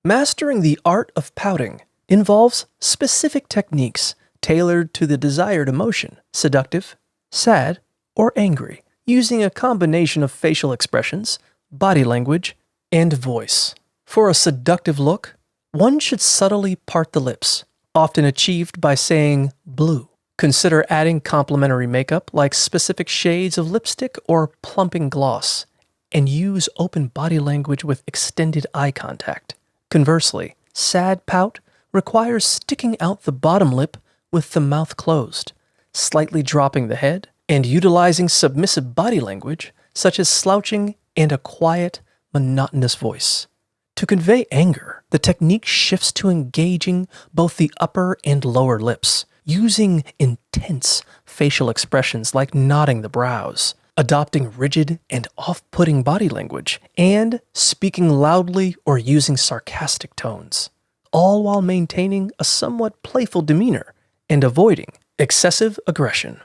Mastering the art of pouting involves specific techniques tailored to the desired emotion, seductive, sad, or angry, using a combination of facial expressions, body language, and voice. For a seductive look, one should subtly part the lips, often achieved by saying blue. Consider adding complementary makeup like specific shades of lipstick or plumping gloss, and use open body language with extended eye contact. Conversely, sad pout requires sticking out the bottom lip with the mouth closed, slightly dropping the head, and utilizing submissive body language such as slouching and a quiet, monotonous voice. To convey anger, the technique shifts to engaging both the upper and lower lips, using intense facial expressions like nodding the brows, adopting rigid and off-putting body language, and speaking loudly or using sarcastic tones, all while maintaining a somewhat playful demeanor and avoiding excessive aggression.